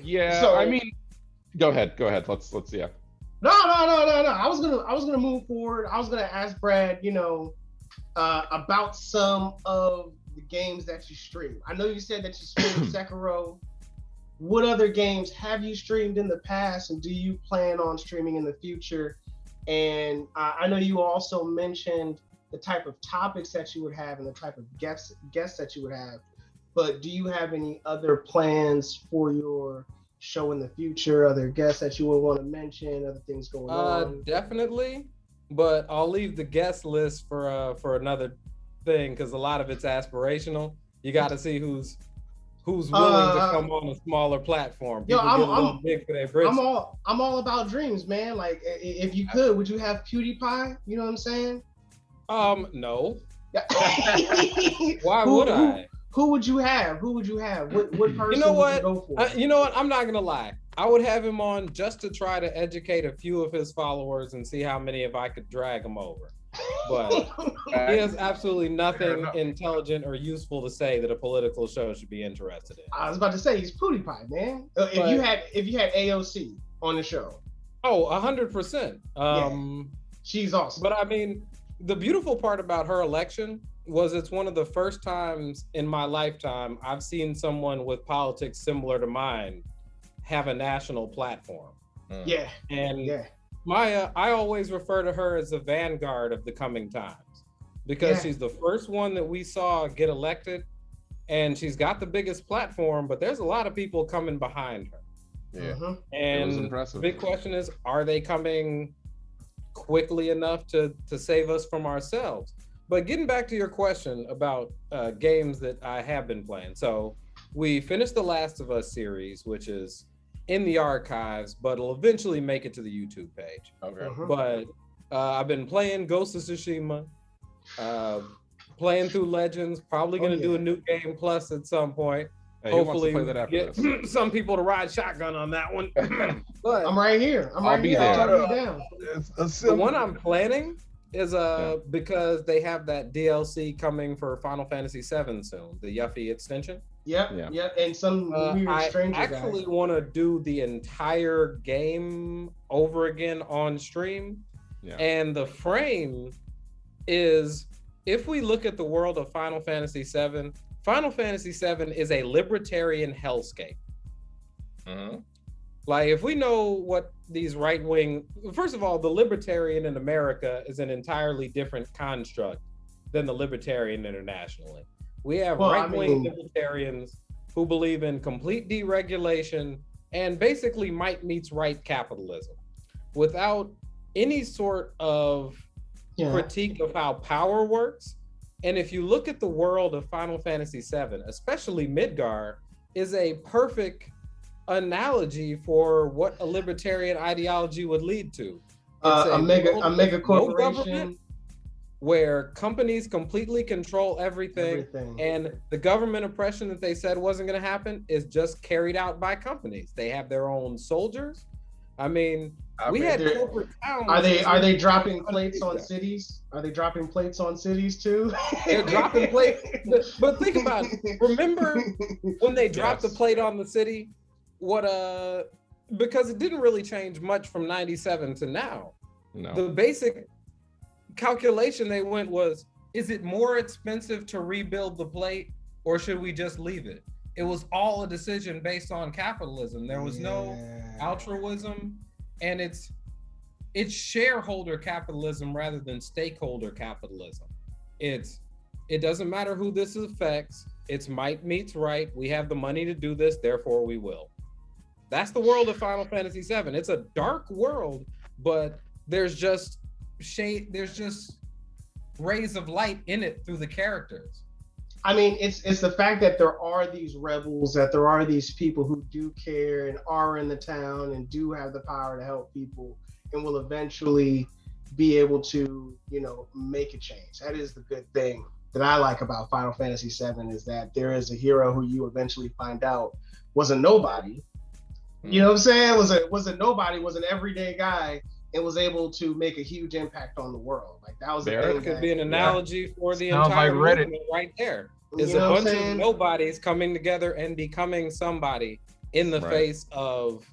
Yeah, So, I mean, go ahead. Let's yeah. No. I was gonna move forward. I was gonna ask Brad, about some of the games that you stream. I know you said that you streamed Sekiro. What other games have you streamed in the past, and do you plan on streaming in the future? And I know you also mentioned the type of topics that you would have and the type of guests that you would have. But do you have any other plans for your show in the future? Other guests that you would want to mention? Other things going on? Definitely, but I'll leave the guest list for another thing because a lot of it's aspirational. You got to see who's willing to come on a smaller platform. People get a little big for their britches. I'm all about dreams, man. Like, if you could, would you have PewDiePie? You know what I'm saying? No. Why would I? Who would you have? What person you know what? would you go for? You know what? I'm not gonna lie. I would have him on just to try to educate a few of his followers and see how many of I could drag him over. But he has absolutely nothing intelligent or useful to say that a political show should be interested in. I was about to say he's PewDiePie, man. If you had AOC on the show. Oh, 100%. She's awesome. But I mean, the beautiful part about her election was it's one of the first times in my lifetime I've seen someone with politics similar to mine have a national platform. Yeah. And I always refer to her as the vanguard of the coming times because she's the first one that we saw get elected, and she's got the biggest platform, but there's a lot of people coming behind her. Yeah. And it was impressive. The big question is, are they coming quickly enough to save us from ourselves? But getting back to your question about games that I have been playing. So we finished the Last of Us series, which is in the archives, but it'll eventually make it to the YouTube page. Okay. But I've been playing Ghost of Tsushima, playing through Legends, probably going to do a new game plus at some point. Hey, hopefully play that after get some people to ride shotgun on that one. But I'm right here. I'll be there. I'll be down. The one I'm planning is because they have that DLC coming for Final Fantasy VII soon, the Yuffie extension. Yep. And some weird stranger I actually want to do the entire game over again on stream. Yeah. And the frame is, if we look at the world of Final Fantasy VII, Final Fantasy VII is a libertarian hellscape. Like, if we know what these right-wing, first of all, the libertarian in America is an entirely different construct than the libertarian internationally. We have right-wing libertarians who believe in complete deregulation and basically might meets right capitalism without any sort of critique of how power works. And if you look at the world of Final Fantasy VII, especially Midgar, is a perfect analogy for what a libertarian ideology would lead to. A mega corporation where companies completely control everything, and the government oppression that they said wasn't going to happen is just carried out by companies. They have their own soldiers. I mean, we had corporate towns. Are they dropping plates on cities? Are they dropping plates on cities too? They're dropping plates. But think about it. Remember when they dropped the plate on the city? Because it didn't really change much from 97 to now. No. The basic calculation they went was, is it more expensive to rebuild the plate or should we just leave it? It was all a decision based on capitalism. There was no altruism, and it's shareholder capitalism rather than stakeholder capitalism. It doesn't matter who this affects. It's might meets right. We have the money to do this, therefore we will. That's the world of Final Fantasy VII. It's a dark world, but there's just rays of light in it through the characters. I mean, it's the fact that there are these rebels, that there are these people who do care and are in the town and do have the power to help people and will eventually be able to, make a change. That is the good thing that I like about Final Fantasy VII, is that there is a hero who you eventually find out was a nobody. You know what I'm saying? Was a nobody, was an everyday guy, and was able to make a huge impact on the world. Like, that was there could be an analogy for the entire movement right there. It's You a know what I'm bunch of saying? nobodies coming together and becoming somebody in the Right. face of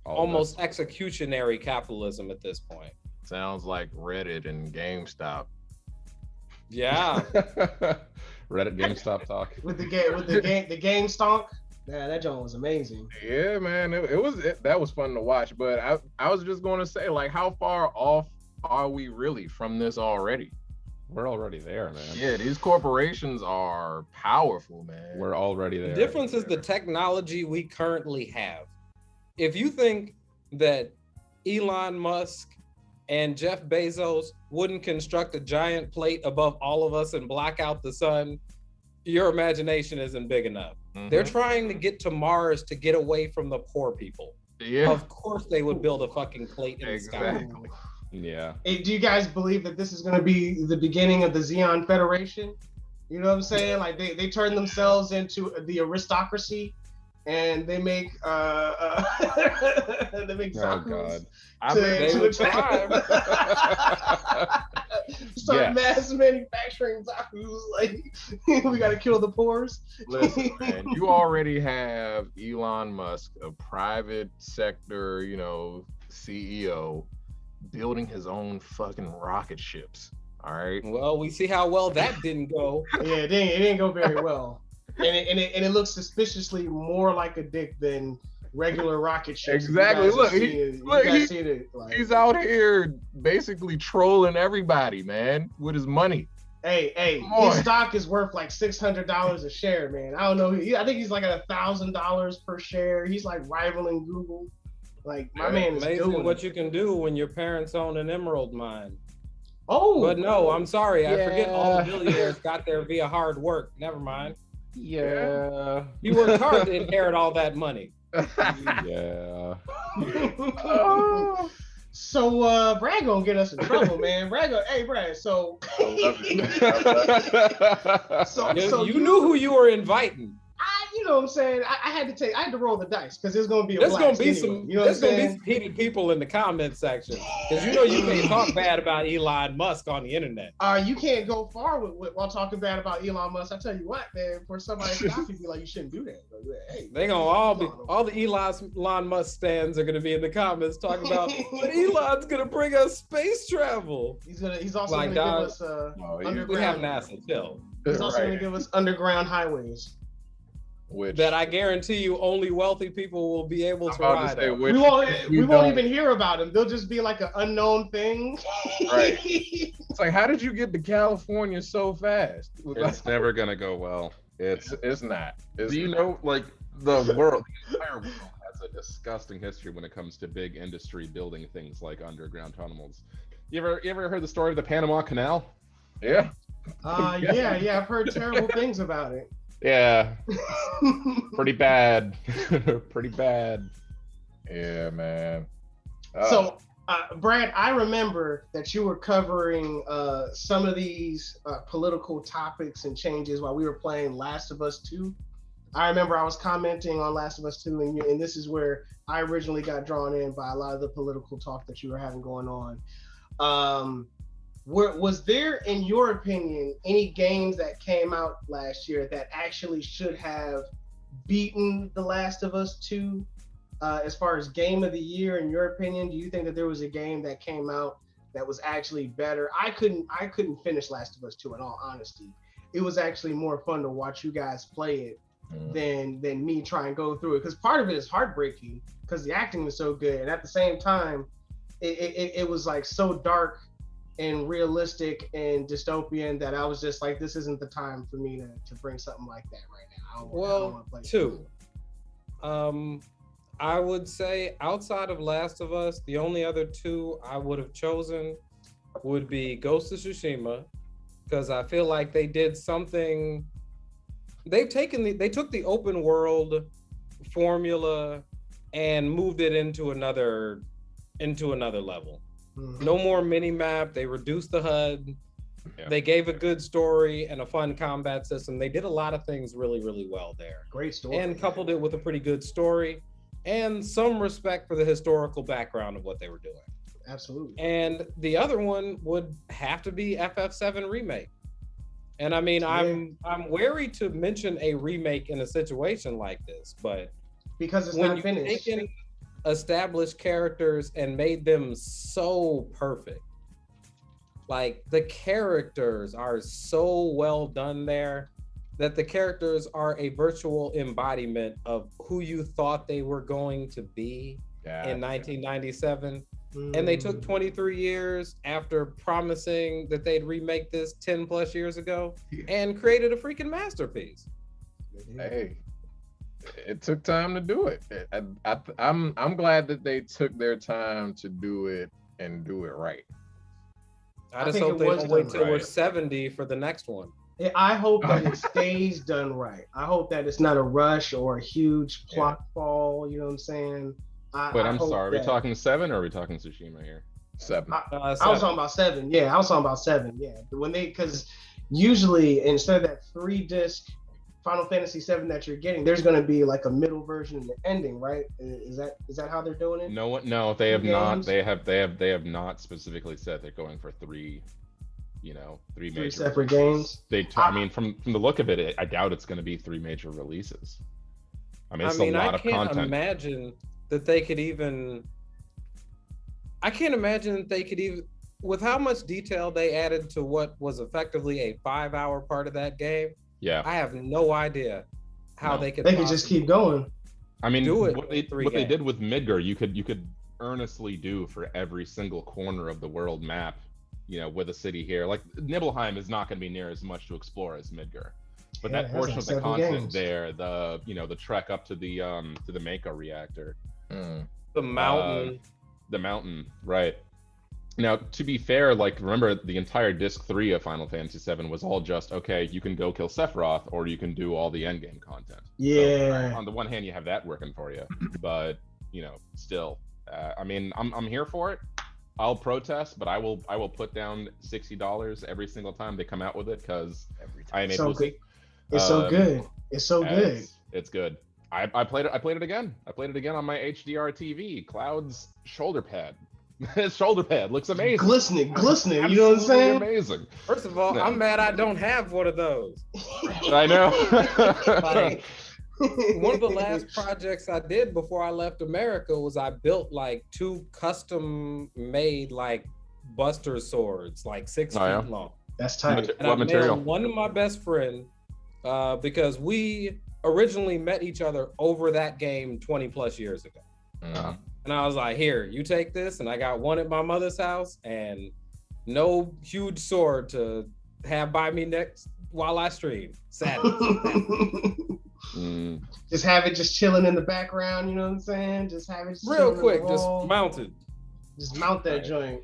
All almost this. executionary capitalism at this point. Sounds like Reddit and GameStop. Yeah. Reddit GameStop talk. With the game stonk. Yeah, that joint was amazing. Yeah, man, that was fun to watch. But I was just going to say, like, how far off are we really from this already? We're already there, man. Yeah, these corporations are powerful, man. We're already there. The difference is the technology we currently have. If you think that Elon Musk and Jeff Bezos wouldn't construct a giant plate above all of us and block out the sun, your imagination isn't big enough. They're trying to get to Mars to get away from the poor people. Yeah, Of course they would build a fucking plate in the sky. exactly. Yeah. Hey, do you guys believe that this is going to be the beginning of the Xeon Federation? You know what I'm saying? Like they turn themselves into the aristocracy, and they make they make Oh Zaku's God. I to- bet They to would attack- try. start Yes. mass manufacturing Zaku's. Like we got to kill the poors. Listen, man, you already have Elon Musk, a private sector, CEO, building his own fucking rocket ships. All right. Well, we see how well that didn't go. Yeah, it didn't go very well, and it looks suspiciously more like a dick than regular rocket ships. Exactly. You guys Look, have he- seen it. You look, guys he- seen it, like, He's out here basically trolling everybody, man, with his money. Hey, Come on. his stock is worth like $600 a share, man. I don't know. I think he's like at $1,000 per share. He's like rivaling Google. Like my Yeah, man is Amazing doing what it. you can do when your parents own an emerald mine. Oh, But no, I'm sorry. I forget all the Yeah. billionaires got there via hard work. Never mind. Yeah. You worked hard to inherit all that money. Yeah. So Brad gonna get us in trouble, man. Hey Brad. So so You knew who you were inviting. you know what I'm saying? I had to roll the dice because there's gonna be a There's gonna blast be anyway. some. You know what I'm There's gonna be saying? some heated people in the comment section because you know you can't talk bad about Elon Musk on the internet. You can't go far while talking bad about Elon Musk. I tell you what, man. For somebody to stop you, be like, you shouldn't do that. But, hey, They gonna all the Elon Musk stands are gonna be in the comments talking about, but Elon's gonna bring us space travel. He's also Like, gonna dog, give us We have underground. NASA, chill. He's also Right. gonna give us underground highways. Which That I guarantee you, only wealthy people will be able I'm to about ride. to say, on. which We won't don't- even hear about him. They'll just be like an unknown thing. Right. It's like, how did you get to California so fast? It's never gonna go well. It's not. Do you know, like, the entire world has a disgusting history when it comes to big industry building things like underground tunnels. You ever heard the story of the Panama Canal? Yeah. Yeah, I've heard terrible things about it. Yeah, pretty bad. Pretty bad. Yeah, man. So, Brad, I remember that you were covering some of these political topics and changes while we were playing Last of Us 2. I remember I was commenting on Last of Us 2, and this is where I originally got drawn in by a lot of the political talk that you were having going on. Was there, in your opinion, any games that came out last year that actually should have beaten The Last of Us 2? As far as game of the year, in your opinion, do you think that there was a game that came out that was actually better? I couldn't finish Last of Us 2 in all honesty. It was actually more fun to watch you guys play it than me try and go through it. Because part of it is heartbreaking because the acting was so good, and at the same time, it was like so dark and realistic and dystopian that I was just like, this isn't the time for me to bring something like that right now. I don't wanna play two. I would say outside of Last of Us, the only other two I would have chosen would be Ghost of Tsushima, because I feel like they did something. They took the open world formula and moved it into another level. Mhm. No more mini map. They reduced the HUD. Yeah. They gave a good story and a fun combat system. They did a lot of things really, really well there, Great story. and coupled it with a pretty good story and some respect for the historical background of what they were doing. Absolutely. And the other one would have to be FF7 Remake. And I mean, I'm wary to mention a remake in a situation like this, but because it's when not you've finished. taken established characters and made them so perfect, like the characters are so well done there that the characters are a virtual embodiment of who you thought they were going to be in 1997. And they took 23 years after promising that they'd remake this 10 plus years ago and created a freaking masterpiece. Hey, it took time to do it. I'm glad that they took their time to do it and do it right. I just hope they don't wait till we're 70 for the next one. I hope that it stays done right. I hope that it's not a rush or a huge plot fall. You know what I'm saying? But I'm sorry, are we talking 7 or are we talking Tsushima here? 7. I was talking about 7. Yeah, I was talking about 7. Yeah, because usually instead of that 3-disc Final Fantasy 7 that you're getting, there's going to be like a middle version and the ending, right? Is that how they're doing it? No, they have not. They have not specifically said they're going for 3. Three major separate releases. games. I mean, from the look of it, I doubt it's going to be 3 major releases. I mean, it's a lot of content. I can't imagine that they could even. I can't imagine that they could even, with how much detail they added to what was effectively a 5-hour part of that game. Yeah, I have no idea how they could. They could just keep going. I mean, do it what they did with Midgar, you could earnestly do for every single corner of the world map. With a city here, like Nibelheim is not going to be near as much to explore as Midgar, but that portion of the content there, the trek up to the Mako reactor, the mountain, right? Now, to be fair, like remember the entire disc 3 of Final Fantasy 7 was all just okay. You can go kill Sephiroth, or you can do all the endgame content. Yeah. So, on the one hand, you have that working for you, but still, I mean, I'm here for it. I'll protest, but I will put down $60 every single time they come out with it because I am a pussy. It's so good. It's so good. It's good. I played it again. I played it again on my HDR TV. Cloud's shoulder pad. His shoulder pad looks amazing. Glistening. You know what I'm saying? Amazing. First of all, I'm mad I don't have one of those. I know. Like, one of the last projects I did before I left America was I built like 2 custom made like Buster swords, like 6 feet long. That's tight. And what material? One of my best friend, because we originally met each other over that game 20 plus years ago. Uh-huh. And I was like, here, you take this. And I got one at my mother's house and no huge sword to have by me next while I stream. Sadly. Just have it just chilling in the background, you know what I'm saying? Just have it just real quick, just mounted. Just mount that joint.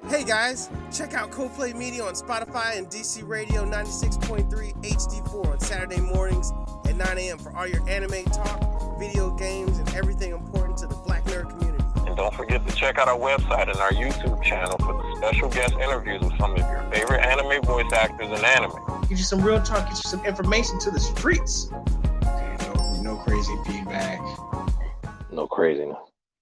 Hey guys, check out CoPlay Media on Spotify and DC Radio 96.3 HD4 on Saturday mornings at 9 a.m. for all your anime talk, video games, and everything important to the Black nerd community. And don't forget to check out our website and our YouTube channel for the special guest interviews with some of your favorite anime voice actors in anime. Give you some real talk, get you some information to the streets. No crazy feedback. No craziness.